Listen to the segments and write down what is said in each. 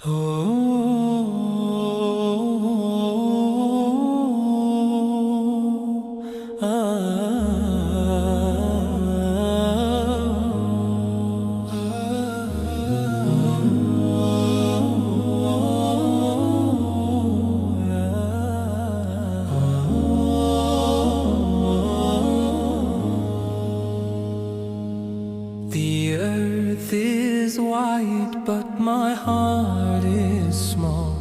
The earth is wide, but my heart is small.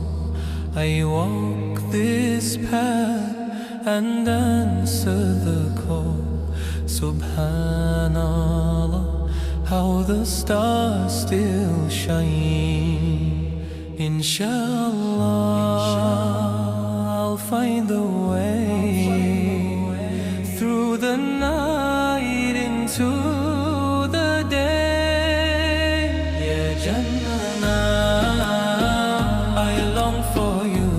I walk this path and answer the call. Subhanallah, how the stars still shine. Inshallah, I'll find the way through the night into the day. Yeah, Jannah, I long for you,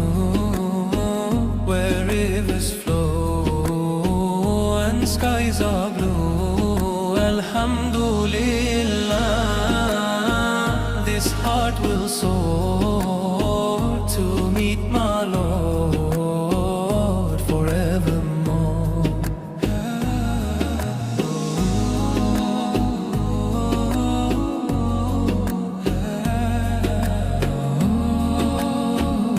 where rivers flow and skies are blue. Alhamdulillah, this heart will soar